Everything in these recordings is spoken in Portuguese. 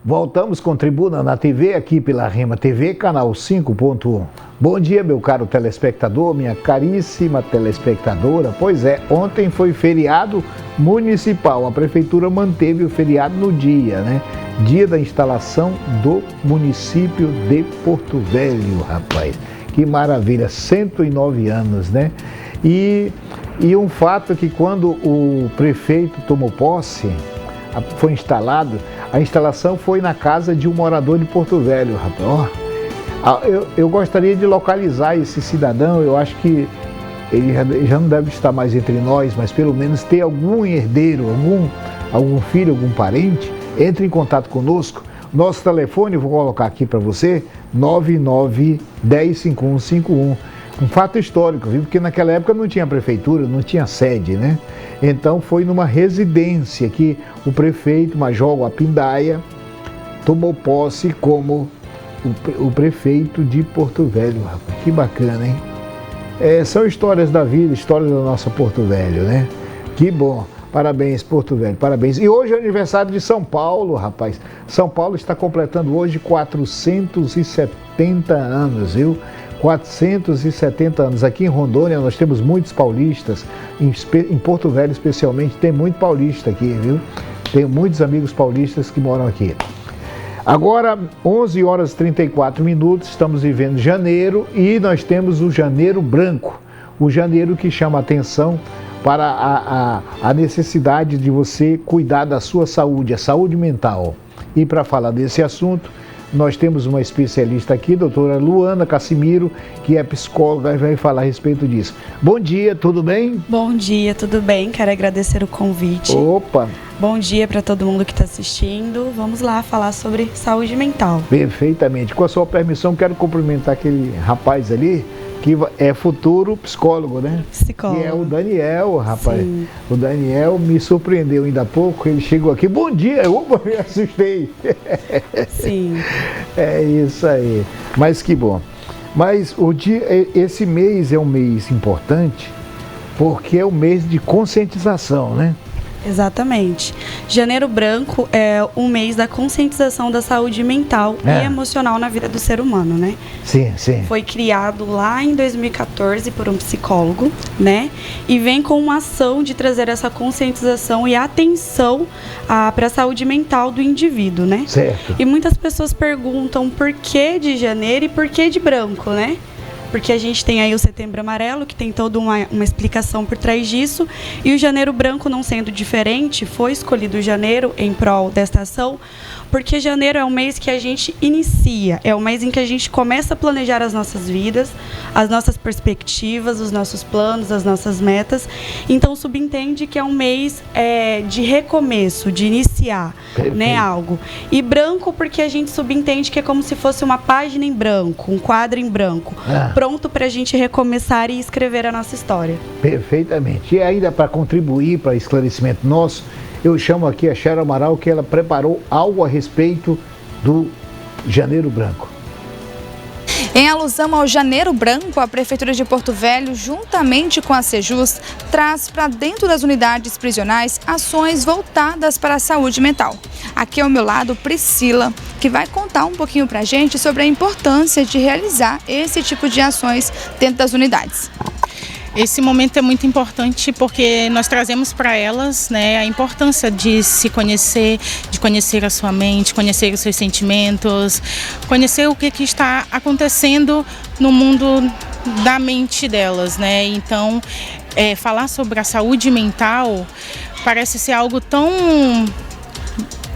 Voltamos com Tribuna na TV, aqui pela Rema TV, canal 5.1. Bom dia, meu caro telespectador, minha caríssima telespectadora. Pois é, ontem foi feriado municipal. A prefeitura manteve o feriado no dia, né? Dia da instalação do município de Porto Velho, rapaz. Que maravilha, 109 anos, né? E um fato é que quando o prefeito tomou posse, foi instalado, a instalação foi na casa de um morador de Porto Velho, rapaz. Eu gostaria de localizar esse cidadão. Eu acho que ele já não deve estar mais entre nós, mas pelo menos ter algum herdeiro, algum filho, algum parente, entre em contato conosco. Nosso telefone, vou colocar aqui para você, 99105151. Um fato histórico, viu? Porque naquela época não tinha prefeitura, não tinha sede, né? Então foi numa residência que o prefeito Major Guapindaia tomou posse como o prefeito de Porto Velho. Rapaz, que bacana, hein? São histórias da vida, histórias da nossa Porto Velho, né? Que bom. Parabéns, Porto Velho, parabéns. E hoje é aniversário de São Paulo, rapaz. São Paulo está completando hoje 470 anos, viu? 470 anos. Aqui em Rondônia nós temos muitos paulistas, em Porto Velho especialmente tem muito paulista aqui, viu? Tenho muitos amigos paulistas que moram aqui. Agora, 11 horas e 34 minutos, estamos vivendo janeiro e nós temos o janeiro branco. O janeiro que chama atenção para a necessidade de você cuidar da sua saúde, a saúde mental. E para falar desse assunto, nós temos uma especialista aqui, doutora Luana Cassimiro, que é psicóloga e vai falar a respeito disso. Bom dia, tudo bem? Bom dia, tudo bem? Quero agradecer o convite. Opa! Bom dia para todo mundo que está assistindo. Vamos lá falar sobre saúde mental. Perfeitamente. Com a sua permissão, quero cumprimentar aquele rapaz ali, que é futuro psicólogo, né? Psicólogo. Que é o Daniel, rapaz. Sim. O Daniel me surpreendeu ainda há pouco, ele chegou aqui, bom dia, opa, me assustei. Sim. É isso aí, mas que bom. Mas esse mês é um mês importante, porque é o mês de conscientização, né? Exatamente. Janeiro Branco é o mês da conscientização da saúde mental e emocional na vida do ser humano, né? Sim, sim. Foi criado lá em 2014 por um psicólogo, né? E vem com uma ação de trazer essa conscientização e atenção para a saúde mental do indivíduo, né? Certo. E muitas pessoas perguntam por que de janeiro e por que de branco, né? Porque a gente tem aí o Setembro Amarelo, que tem toda uma explicação por trás disso, e o Janeiro Branco, não sendo diferente, foi escolhido janeiro em prol desta ação, porque janeiro é o mês que a gente inicia, é o mês em que a gente começa a planejar as nossas vidas, as nossas perspectivas, os nossos planos, as nossas metas. Então subentende que é um mês de recomeço, de iniciar, né, algo. E branco porque a gente subentende que é como se fosse uma página em branco, um quadro em branco, pronto para a gente recomeçar e escrever a nossa história. Perfeitamente. E ainda para contribuir para esclarecimento nosso, eu chamo aqui a Cheryl Amaral, que ela preparou algo a respeito do Janeiro Branco. Em alusão ao Janeiro Branco, a Prefeitura de Porto Velho, juntamente com a Sejus, traz para dentro das unidades prisionais ações voltadas para a saúde mental. Aqui ao meu lado, Priscila, que vai contar um pouquinho para a gente sobre a importância de realizar esse tipo de ações dentro das unidades. Esse momento é muito importante porque nós trazemos para elas, né, a importância de se conhecer, de conhecer a sua mente, conhecer os seus sentimentos, conhecer o que está acontecendo no mundo da mente delas, né? Então, falar sobre a saúde mental parece ser algo tão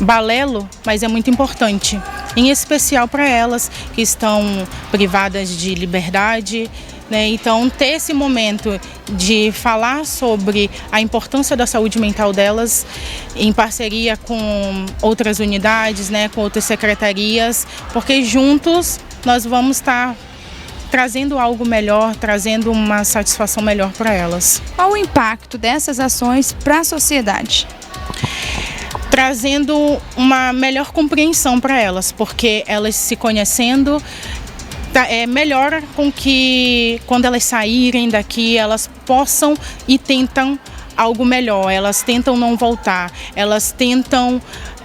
balelo, mas é muito importante, em especial para elas que estão privadas de liberdade, né? Então, ter esse momento de falar sobre a importância da saúde mental delas, em parceria com outras unidades, né, com outras secretarias, porque juntos nós vamos estar trazendo algo melhor, trazendo uma satisfação melhor para elas. Qual o impacto dessas ações para a sociedade? Trazendo uma melhor compreensão para elas, porque elas se conhecendo, melhora com que quando elas saírem daqui elas possam e tentam algo melhor, elas tentam não voltar, elas tentam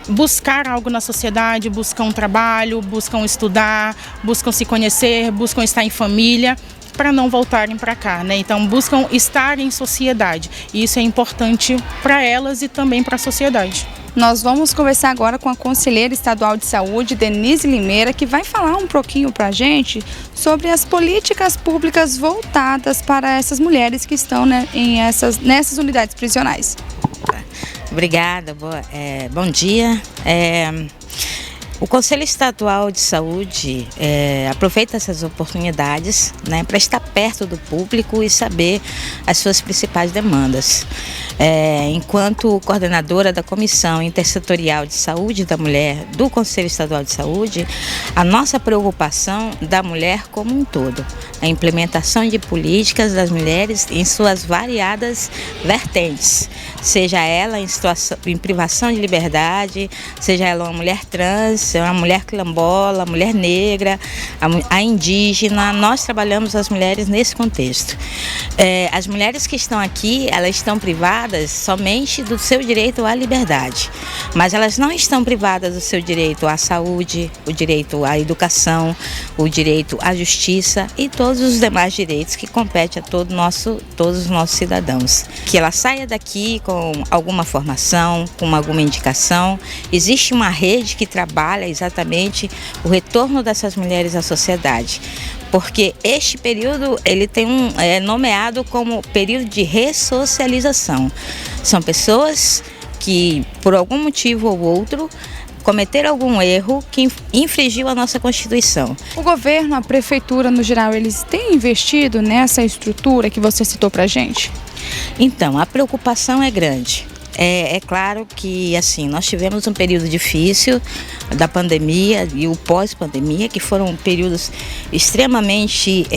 buscar algo na sociedade, buscam um trabalho, buscam estudar, buscam se conhecer, buscam estar em família, para não voltarem para cá, né? Então buscam estar em sociedade, e isso é importante para elas e também para a sociedade. Nós vamos conversar agora com a conselheira estadual de saúde, Denise Limeira, que vai falar um pouquinho para a gente sobre as políticas públicas voltadas para essas mulheres que estão, né, nessas unidades prisionais. Obrigada, bom dia. O Conselho Estadual de Saúde aproveita essas oportunidades, né, para estar perto do público e saber as suas principais demandas. Enquanto coordenadora da Comissão Intersetorial de Saúde da Mulher do Conselho Estadual de Saúde, a nossa preocupação da mulher como um todo, a implementação de políticas das mulheres em suas variadas vertentes, seja ela em privação de liberdade, seja ela uma mulher trans, uma mulher quilombola, mulher negra, a indígena. Nós trabalhamos as mulheres nesse contexto. As mulheres que estão aqui, elas estão privadas somente do seu direito à liberdade, mas elas não estão privadas do seu direito à saúde, o direito à educação, o direito à justiça e todos os demais direitos que competem a todos os nossos cidadãos. Que ela saia daqui com alguma formação, com alguma indicação. Existe uma rede que trabalha exatamente o retorno dessas mulheres à sociedade, porque este período ele é nomeado como período de ressocialização. São pessoas que, por algum motivo ou outro, cometeram algum erro que infringiu a nossa Constituição. O governo, a prefeitura no geral, eles têm investido nessa estrutura que você citou pra gente? Então, a preocupação é grande. É claro que assim, nós tivemos um período difícil da pandemia e o pós-pandemia, que foram períodos extremamente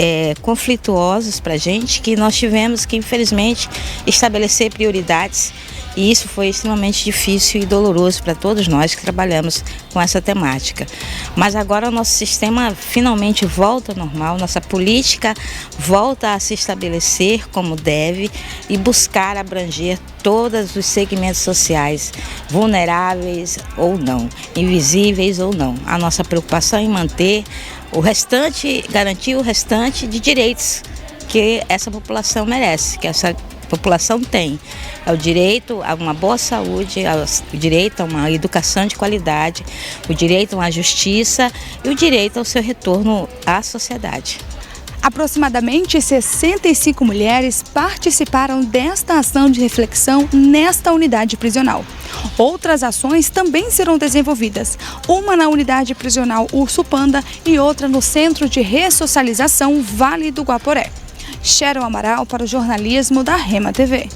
conflituosos para a gente, que nós tivemos que, infelizmente, estabelecer prioridades. E isso foi extremamente difícil e doloroso para todos nós que trabalhamos com essa temática. Mas agora o nosso sistema finalmente volta ao normal, nossa política volta a se estabelecer como deve e buscar abranger todos os segmentos sociais, vulneráveis ou não, invisíveis ou não. A nossa preocupação é em manter o restante, garantir o restante de direitos que essa população merece, que essa população tem. É o direito a uma boa saúde, o direito a uma educação de qualidade, o direito a uma justiça e o direito ao seu retorno à sociedade. Aproximadamente 65 mulheres participaram desta ação de reflexão nesta unidade prisional. Outras ações também serão desenvolvidas, uma na unidade prisional Urso Panda e outra no Centro de Ressocialização Vale do Guaporé. Sharon Amaral para o jornalismo da Rema TV.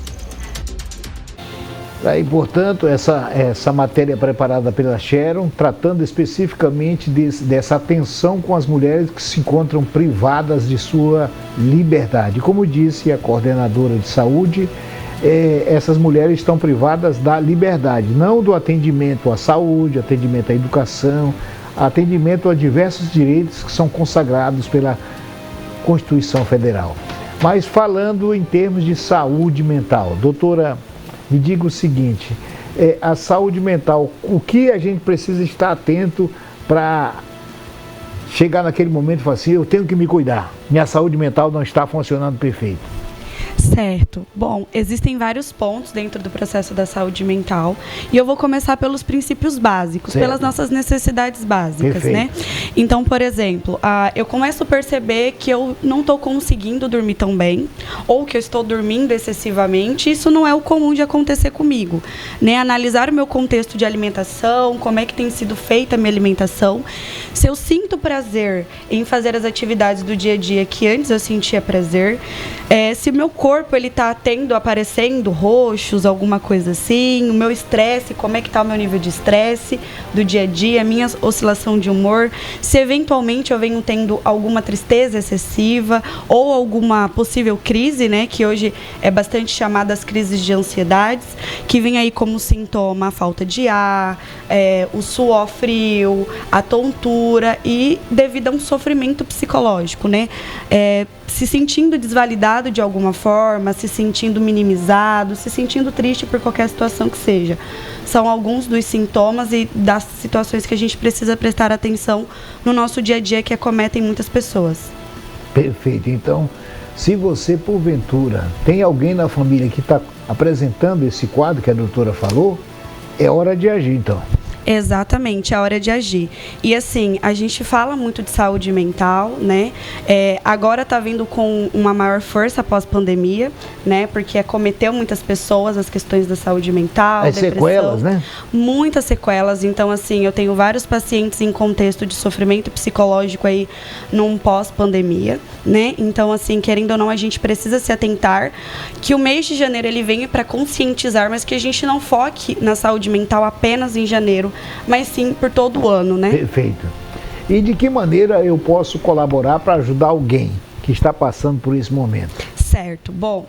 E, portanto, essa matéria preparada pela Sharon, tratando especificamente dessa atenção com as mulheres que se encontram privadas de sua liberdade. Como disse a coordenadora de saúde, essas mulheres estão privadas da liberdade, não do atendimento à saúde, atendimento à educação, atendimento a diversos direitos que são consagrados pela Constituição Federal. Mas falando em termos de saúde mental, doutora, me diga o seguinte, a saúde mental, o que a gente precisa estar atento para chegar naquele momento e falar assim, eu tenho que me cuidar, minha saúde mental não está funcionando perfeito? Certo. Bom, existem vários pontos dentro do processo da saúde mental e eu vou começar pelos princípios básicos, certo, pelas nossas necessidades básicas, perfeito, né? Então, por exemplo, eu começo a perceber que eu não estou conseguindo dormir tão bem ou que eu estou dormindo excessivamente. Isso não é o comum de acontecer comigo, né? Analisar o meu contexto de alimentação, como é que tem sido feita a minha alimentação. Se eu sinto prazer em fazer as atividades do dia a dia que antes eu sentia prazer, se o meu corpo ele está aparecendo roxos, alguma coisa assim, o meu estresse, como é que está o meu nível de estresse do dia a dia, a minha oscilação de humor, se eventualmente eu venho tendo alguma tristeza excessiva ou alguma possível crise, né, que hoje é bastante chamada as crises de ansiedades, que vem aí como sintoma a falta de ar, o suor frio, a tontura e devido a um sofrimento psicológico, né, se sentindo desvalidado de alguma forma, forma, se sentindo minimizado, se sentindo triste por qualquer situação que seja. São alguns dos sintomas e das situações que a gente precisa prestar atenção no nosso dia a dia que acometem muitas pessoas. Perfeito. Então, se você, porventura, tem alguém na família que está apresentando esse quadro que a doutora falou, é hora de agir, então. Exatamente, é hora de agir. E assim, a gente fala muito de saúde mental, né? Agora está vindo com uma maior força após pandemia, né? Porque acometeu muitas pessoas as questões da saúde mental, as depressão, sequelas, né? Muitas sequelas. Então, assim, eu tenho vários pacientes em contexto de sofrimento psicológico aí num pós-pandemia, né? Então, assim, querendo ou não, a gente precisa se atentar que o mês de janeiro ele vem para conscientizar, mas que a gente não foque na saúde mental apenas em janeiro, mas sim por todo o ano, né? Perfeito. E de que maneira eu posso colaborar para ajudar alguém que está passando por esse momento? Certo. Bom,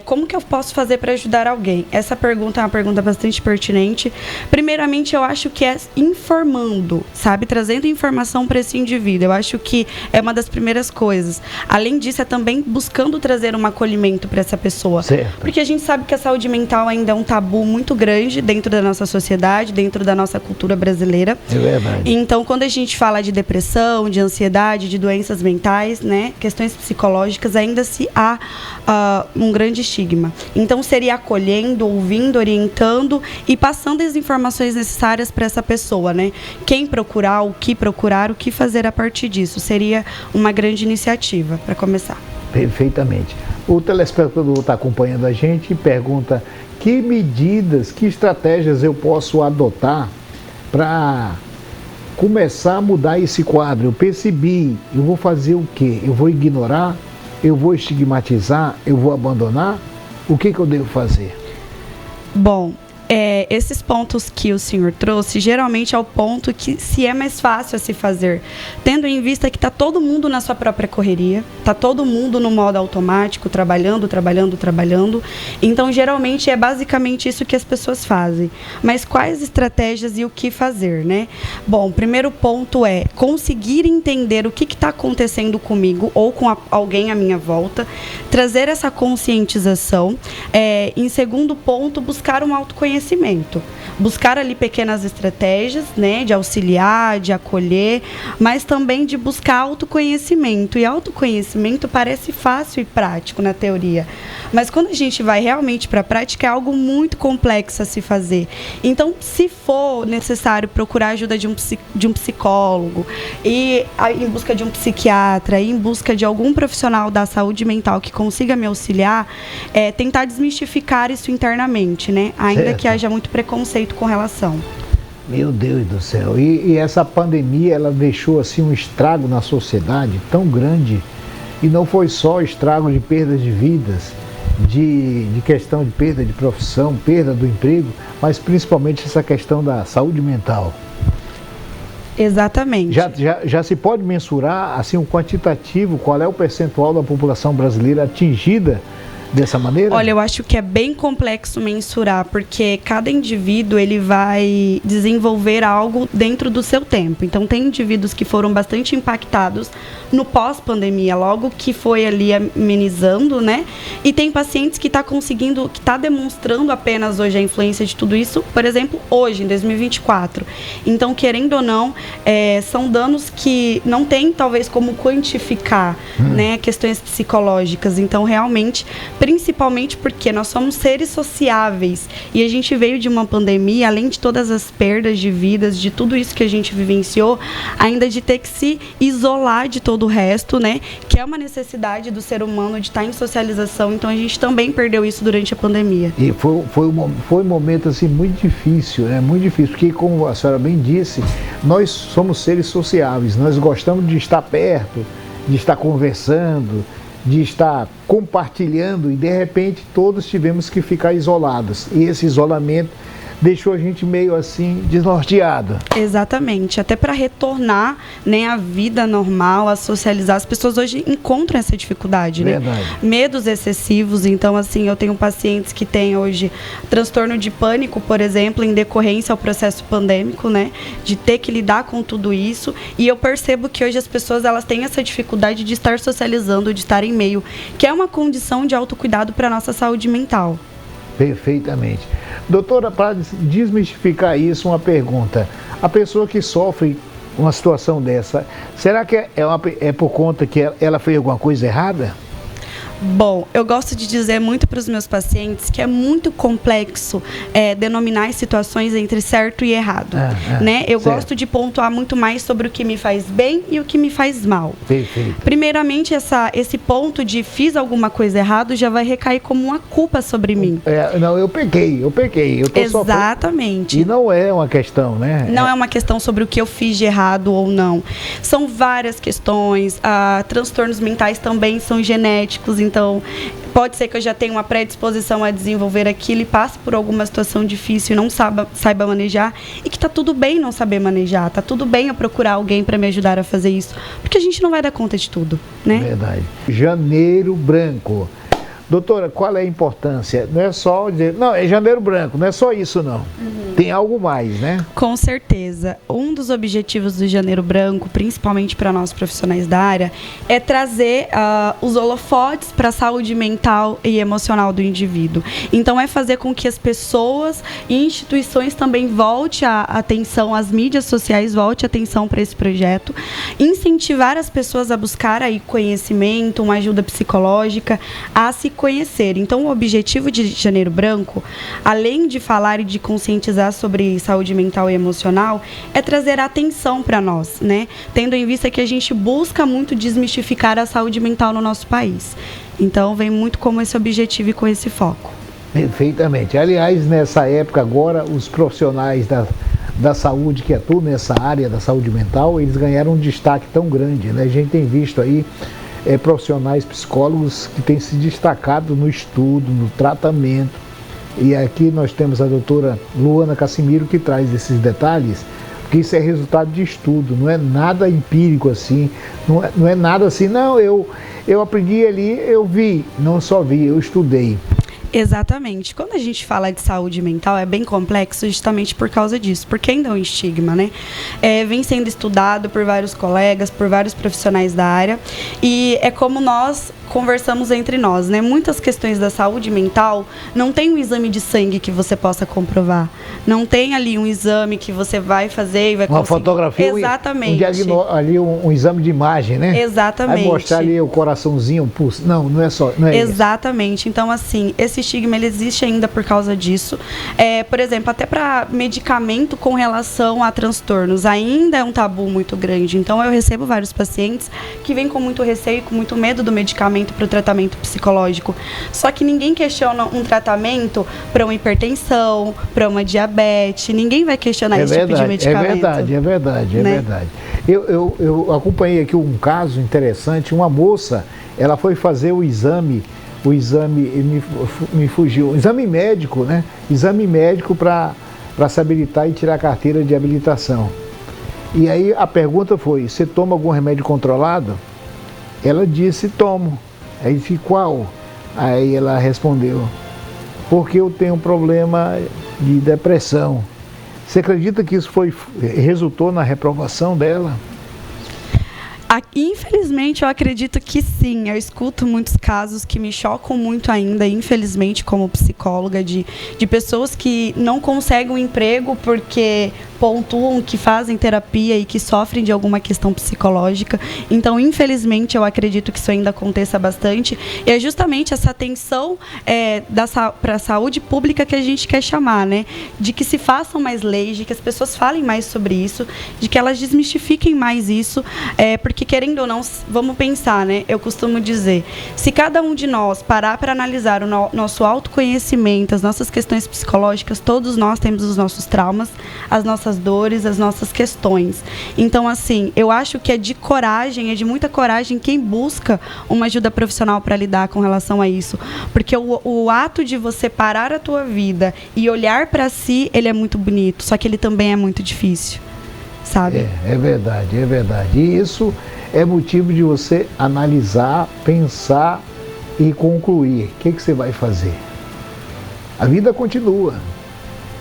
como que eu posso fazer para ajudar alguém? Essa pergunta é uma pergunta bastante pertinente. Primeiramente, eu acho que é informando, sabe? Trazendo informação para esse indivíduo. Eu acho que é uma das primeiras coisas. Além disso, é também buscando trazer um acolhimento para essa pessoa. Certo. Porque a gente sabe que a saúde mental ainda é um tabu muito grande dentro da nossa sociedade, dentro da nossa cultura brasileira. É verdade. Então, quando a gente fala de depressão, de ansiedade, de doenças mentais, né? Questões psicológicas, ainda se há um grande estigma. Então, seria acolhendo, ouvindo, orientando e passando as informações necessárias para essa pessoa, né? Quem procurar, o que fazer a partir disso. Seria uma grande iniciativa para começar. Perfeitamente. O telespectador está acompanhando a gente e pergunta que medidas, que estratégias eu posso adotar para começar a mudar esse quadro. Eu percebi, eu vou fazer o quê? Eu vou ignorar? Eu vou estigmatizar? Eu vou abandonar? O que eu devo fazer? Bom, esses pontos que o senhor trouxe, geralmente é o ponto que se é mais fácil a se fazer, tendo em vista que está todo mundo na sua própria correria, está todo mundo no modo automático, trabalhando. Então, geralmente, é basicamente isso que as pessoas fazem. Mas quais estratégias e o que fazer, né? Bom, o primeiro ponto é conseguir entender o que está acontecendo comigo ou com alguém à minha volta, trazer essa conscientização. Em segundo ponto, buscar um autoconhecimento. Buscar ali pequenas estratégias, né, de auxiliar, de acolher, mas também de buscar autoconhecimento. E autoconhecimento parece fácil e prático na teoria, mas quando a gente vai realmente para a prática é algo muito complexo a se fazer. Então, se for necessário procurar ajuda de um psicólogo, e em busca de um psiquiatra, e em busca de algum profissional da saúde mental que consiga me auxiliar, tentar desmistificar isso internamente, né? Ainda certo. Que haja muito preconceito com relação. Meu Deus do céu. E essa pandemia, ela deixou assim um estrago na sociedade tão grande. E não foi só estrago de perda de vidas, de questão de perda de profissão, perda do emprego, mas principalmente essa questão da saúde mental. Exatamente. Já se pode mensurar assim um quantitativo, qual é o percentual da população brasileira atingida dessa maneira? Olha, eu acho que é bem complexo mensurar, porque cada indivíduo ele vai desenvolver algo dentro do seu tempo. Então, tem indivíduos que foram bastante impactados no pós-pandemia, logo que foi ali amenizando, né? E tem pacientes que está demonstrando apenas hoje a influência de tudo isso, por exemplo, hoje, em 2024. Então, querendo ou não, são danos que não tem, talvez, como quantificar, né? Questões psicológicas. Então, realmente, principalmente porque nós somos seres sociáveis e a gente veio de uma pandemia, além de todas as perdas de vidas, de tudo isso que a gente vivenciou, ainda de ter que se isolar de todo o resto, né? Que é uma necessidade do ser humano de estar em socialização, então a gente também perdeu isso durante a pandemia. E foi um momento assim muito difícil, né? Muito difícil, porque como a senhora bem disse, nós somos seres sociáveis, nós gostamos de estar perto, de estar conversando, de estar compartilhando, e de repente todos tivemos que ficar isolados. E esse isolamento deixou a gente meio assim desnorteado. Exatamente, até para retornar, né, à vida normal, a socializar, as pessoas hoje encontram essa dificuldade, né? Verdade. Medos excessivos, então assim, eu tenho pacientes que têm hoje transtorno de pânico, por exemplo, em decorrência ao processo pandêmico, né, de ter que lidar com tudo isso, e eu percebo que hoje as pessoas, elas têm essa dificuldade de estar socializando, de estar em meio, que é uma condição de autocuidado para a nossa saúde mental. Perfeitamente. Doutora, para desmistificar isso, uma pergunta. A pessoa que sofre uma situação dessa, será que é por conta que ela fez alguma coisa errada? Bom, eu gosto de dizer muito para os meus pacientes que é muito complexo denominar as situações entre certo e errado. Né? Eu certo. gosto de pontuar muito mais sobre o que me faz bem e o que me faz mal. Perfeito. Primeiramente, esse ponto de fiz alguma coisa errada já vai recair como uma culpa sobre mim. Não, eu pequei. Eu tô Exatamente. sofrendo. E não é uma questão, né? Não é uma questão sobre o que eu fiz de errado ou não. São várias questões. Transtornos mentais também são genéticos, então pode ser que eu já tenha uma predisposição a desenvolver aquilo e passe por alguma situação difícil e não saiba manejar, e que está tudo bem não saber manejar, está tudo bem eu procurar alguém para me ajudar a fazer isso, porque a gente não vai dar conta de tudo, né? Verdade. Janeiro Branco. Doutora, qual é a importância? Não é só dizer, não, é Janeiro Branco, não é só isso não. Tem algo mais, né? Com certeza. Um dos objetivos do Janeiro Branco, principalmente para nós profissionais da área, é trazer os holofotes para a saúde mental e emocional do indivíduo. Então, é fazer com que as pessoas e instituições também volte a atenção, as mídias sociais volte a atenção para esse projeto, incentivar as pessoas a buscar aí conhecimento, uma ajuda psicológica, a se conhecer. Então, o objetivo de Janeiro Branco, além de falar e de conscientizar sobre saúde mental e emocional, é trazer atenção para nós, né? Tendo em vista que a gente busca muito desmistificar a saúde mental no nosso país. Então, vem muito como esse objetivo e com esse foco. Perfeitamente. Aliás, nessa época agora, os profissionais da saúde que atuam nessa área da saúde mental, eles ganharam um destaque tão grande, né? A gente tem visto aí profissionais psicólogos que têm se destacado no estudo, no tratamento. E aqui nós temos a doutora Luana Cassimiro que traz esses detalhes, porque isso é resultado de estudo, não é nada empírico assim, não é nada assim, não, eu aprendi ali, eu vi, não só vi, eu estudei. Exatamente. Quando a gente fala de saúde mental, é bem complexo justamente por causa disso, porque ainda é um estigma, né? Vem sendo estudado por vários colegas, por vários profissionais da área, e é como nós conversamos entre nós, né? Muitas questões da saúde mental não tem um exame de sangue que você possa comprovar, não tem ali um exame que você vai fazer e vai uma conseguir. Fotografia, exatamente. Um exame de imagem, né? Exatamente. Vai mostrar ali o coraçãozinho, o pulso. Não é só. Não é exatamente. Isso. Então, assim, esse estigma ele existe ainda por causa disso. Por exemplo, até para medicamento com relação a transtornos, ainda é um tabu muito grande. Então, eu recebo vários pacientes que vêm com muito receio, com muito medo do medicamento para o tratamento psicológico. Só que ninguém questiona um tratamento para uma hipertensão, para uma diabetes. Ninguém vai questionar esse tipo de medicamento. É verdade. Eu acompanhei aqui um caso interessante. Uma moça, ela foi fazer o exame me fugiu, exame médico, né? Exame médico para se habilitar e tirar a carteira de habilitação. E aí a pergunta foi, você toma algum remédio controlado? Ela disse, tomo. Aí disse, qual? Aí ela respondeu, porque eu tenho um problema de depressão. Você acredita que isso resultou na reprovação dela? Infelizmente, eu acredito que sim. Eu escuto muitos casos que me chocam muito ainda, infelizmente, como psicóloga, de pessoas que não conseguem um emprego porque pontuam que fazem terapia e que sofrem de alguma questão psicológica. Então, infelizmente, eu acredito que isso ainda aconteça bastante. E é justamente essa atenção para a saúde pública que a gente quer chamar, né? De que se façam mais leis, de que as pessoas falem mais sobre isso, de que elas desmistifiquem mais isso, porque querendo ou não, vamos pensar, né? Eu costumo dizer, se cada um de nós parar para analisar o nosso autoconhecimento, as nossas questões psicológicas, todos nós temos os nossos traumas, as nossas nossas dores, as nossas questões. Então, assim, eu acho que é de coragem, é de muita coragem quem busca uma ajuda profissional para lidar com relação a isso. Porque o ato de você parar a tua vida e olhar para si, ele é muito bonito, só que ele também é muito difícil, sabe? É verdade, é verdade. E isso é motivo de você analisar, pensar e concluir. O que você vai fazer? A vida continua.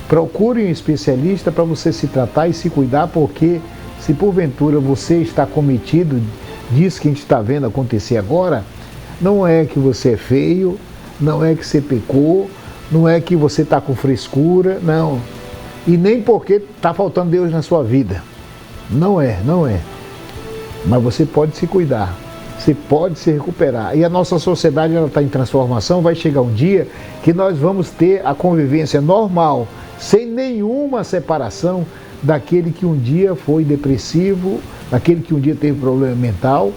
Procure um especialista para você se tratar e se cuidar, porque se porventura você está cometido disso que a gente está vendo acontecer agora, não é que você é feio, não é que você pecou, não é que você está com frescura, não. E nem porque está faltando Deus na sua vida. Não é. Mas você pode se cuidar. Você pode se recuperar. E a nossa sociedade está em transformação. Vai chegar um dia que nós vamos ter a convivência normal, sem nenhuma separação daquele que um dia foi depressivo, daquele que um dia teve problema mental,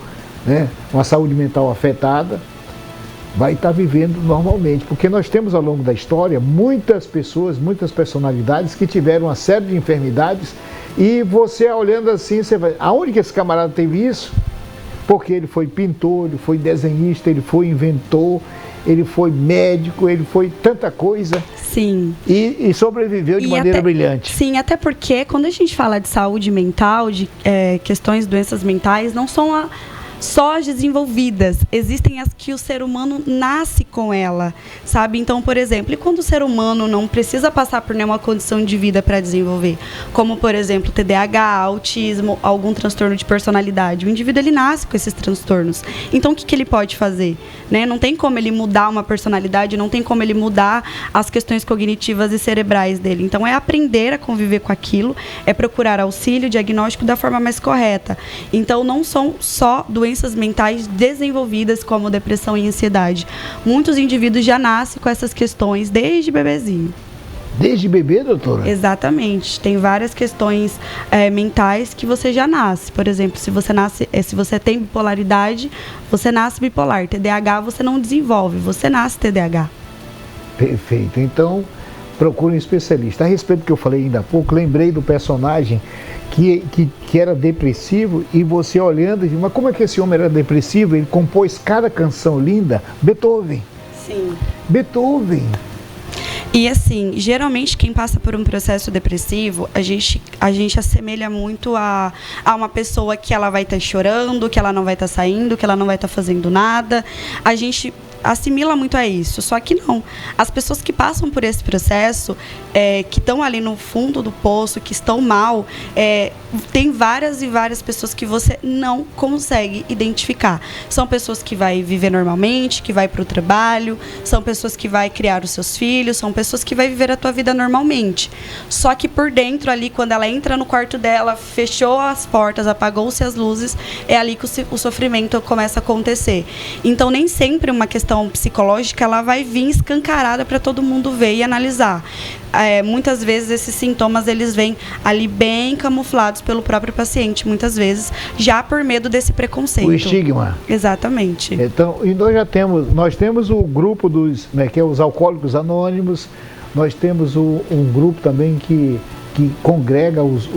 né, uma saúde mental afetada, vai estar vivendo normalmente. Porque nós temos ao longo da história muitas pessoas, muitas personalidades que tiveram uma série de enfermidades e você olhando assim, você vai... Aonde que esse camarada teve isso? Porque ele foi pintor, ele foi desenhista, ele foi inventor, ele foi médico, ele foi tanta coisa. Sim. E sobreviveu de maneira brilhante. Sim, até porque quando a gente fala de saúde mental, de questões de doenças mentais, não são só as desenvolvidas, existem as que o ser humano nasce com ela, sabe? Então, por exemplo, e quando o ser humano não precisa passar por nenhuma condição de vida para desenvolver, como, por exemplo, TDAH, autismo, algum transtorno de personalidade, o indivíduo ele nasce com esses transtornos. Então, o que ele pode fazer? Né? Não tem como ele mudar uma personalidade, não tem como ele mudar as questões cognitivas e cerebrais dele. Então, é aprender a conviver com aquilo, é procurar auxílio, diagnóstico da forma mais correta. Então, não são só doenças mentais desenvolvidas como depressão e ansiedade. Muitos indivíduos já nascem com essas questões desde bebezinho. Desde bebê, doutora? Exatamente. Tem várias questões mentais que você já nasce. Por exemplo, se você tem bipolaridade, você nasce bipolar. TDAH você não desenvolve, você nasce TDAH. Perfeito. Então, procure um especialista. A respeito do que eu falei ainda há pouco, lembrei do personagem que era depressivo, e você olhando, mas como é que esse homem era depressivo? Ele compôs cada canção linda. Beethoven. Sim. Beethoven. E assim, geralmente quem passa por um processo depressivo, a gente assemelha muito a uma pessoa que ela vai estar chorando, que ela não vai estar saindo, que ela não vai estar fazendo nada. A gente assimila muito a isso, só que não. As pessoas que passam por esse processo, que estão ali no fundo do poço, que estão mal, tem várias e várias pessoas que você não consegue identificar. São pessoas que vai viver normalmente, que vai para o trabalho, são pessoas que vai criar os seus filhos, são pessoas que vai viver a tua vida normalmente. Só que por dentro ali, quando ela entra no quarto dela, fechou as portas, apagou-se as luzes, é ali que o sofrimento começa a acontecer. Então, nem sempre uma questão psicológica ela vai vir escancarada para todo mundo ver e analisar. Muitas vezes esses sintomas eles vêm ali bem camuflados pelo próprio paciente, muitas vezes já por medo desse preconceito. O estigma. Exatamente. Então, e nós temos o grupo dos, que é os alcoólicos anônimos. Nós temos um grupo também que congrega os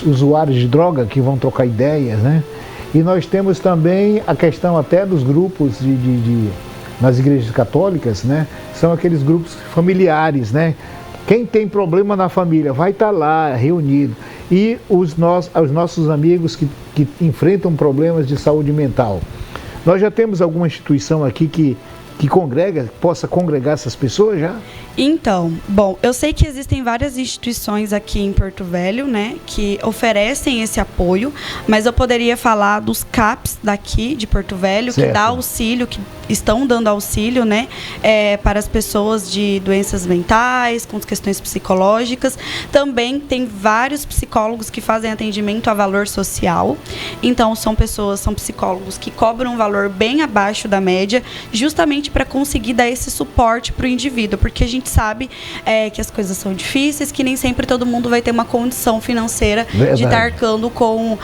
usuários de droga que vão trocar ideias, né? E nós temos também a questão até dos grupos nas igrejas católicas, né? São aqueles grupos familiares, né? Quem tem problema na família vai estar lá reunido. E os nossos amigos que enfrentam problemas de saúde mental. Nós já temos alguma instituição aqui que possa congregar essas pessoas já? Então, bom, eu sei que existem várias instituições aqui em Porto Velho, né, que oferecem esse apoio, mas eu poderia falar dos CAPs daqui de Porto Velho, certo, que dá auxílio, que estão dando auxílio, né, para as pessoas de doenças mentais, com questões psicológicas. Também tem vários psicólogos que fazem atendimento a valor social. Então, são psicólogos que cobram um valor bem abaixo da média, justamente justamente para conseguir dar esse suporte para o indivíduo, porque a gente sabe que as coisas são difíceis, que nem sempre todo mundo vai ter uma condição financeira de estar arcando com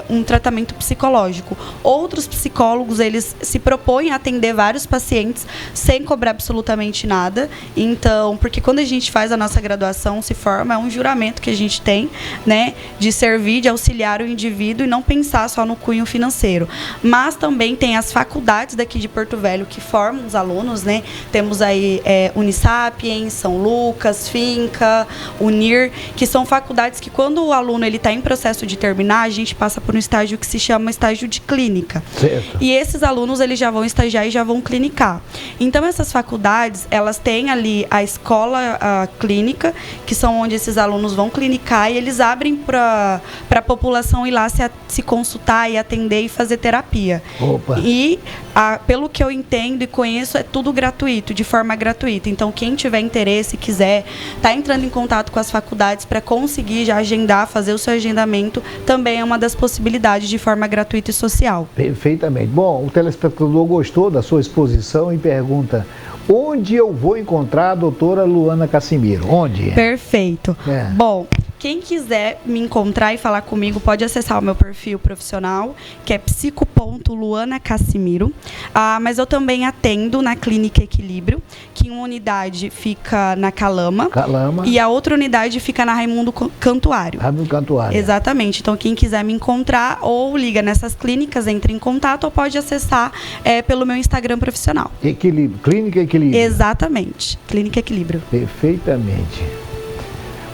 um tratamento psicológico. Outros psicólogos, eles se propõem a atender vários pacientes sem cobrar absolutamente nada. Então, porque quando a gente faz a nossa graduação, se forma, é um juramento que a gente tem, né, de servir, de auxiliar o indivíduo e não pensar só no cunho financeiro. Mas também tem as faculdades daqui de Porto Velho que formam os alunos, né? Temos aí Unisapiens, São Lucas, Finca, Unir, que são faculdades que quando o aluno ele está em processo de terminar, a gente passa por um estágio que se chama estágio de clínica. Certo. E esses alunos eles já vão estagiar e já vão clinicar. Então essas faculdades, elas têm ali a escola clínica, que são onde esses alunos vão clinicar, e eles abrem para a população ir lá se consultar e atender e fazer terapia. Opa. E pelo que eu entendo e conheço, é tudo gratuito, de forma gratuita. Então quem tiver interesse, quiser, tá entrando em contato com as faculdades para conseguir já agendar, fazer o seu agendamento, também é uma das possibilidades de forma gratuita e social. Perfeitamente. Bom, o telespectador gostou da sua exposição e pergunta: onde eu vou encontrar a doutora Luana Cassimiro? Onde? Perfeito. Bom, quem quiser me encontrar e falar comigo pode acessar o meu perfil profissional, que é psico.luanacassimiro. Mas eu também atendo na Clínica Equilíbrio, que uma unidade fica na Calama. E a outra unidade fica na Raimundo Cantuário. Raimundo Cantuário. Exatamente. Então, quem quiser me encontrar ou liga nessas clínicas, entre em contato ou pode acessar pelo meu Instagram profissional. Equilíbrio. Clínica Equilíbrio. Exatamente. Clínica Equilíbrio. Perfeitamente.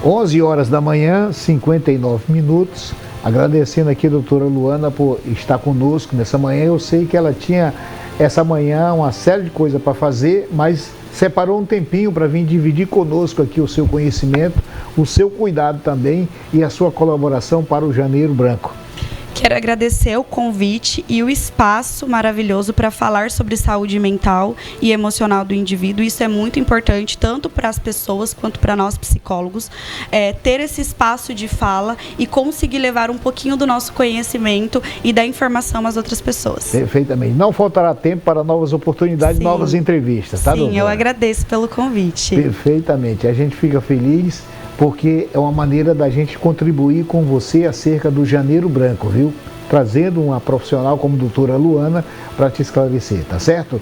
11 horas da manhã, 59 minutos. Agradecendo aqui a doutora Luana por estar conosco nessa manhã. Eu sei que ela tinha essa manhã uma série de coisas para fazer, mas separou um tempinho para vir dividir conosco aqui o seu conhecimento, o seu cuidado também e a sua colaboração para o Janeiro Branco. Quero agradecer o convite e o espaço maravilhoso para falar sobre saúde mental e emocional do indivíduo. Isso é muito importante, tanto para as pessoas quanto para nós psicólogos, ter esse espaço de fala e conseguir levar um pouquinho do nosso conhecimento e da informação às outras pessoas. Perfeitamente. Não faltará tempo para novas oportunidades, novas entrevistas, tá, doutora? Sim, eu agradeço pelo convite. Perfeitamente. A gente fica feliz porque é uma maneira da gente contribuir com você acerca do Janeiro Branco, viu? Trazendo uma profissional como a doutora Luana para te esclarecer, tá certo?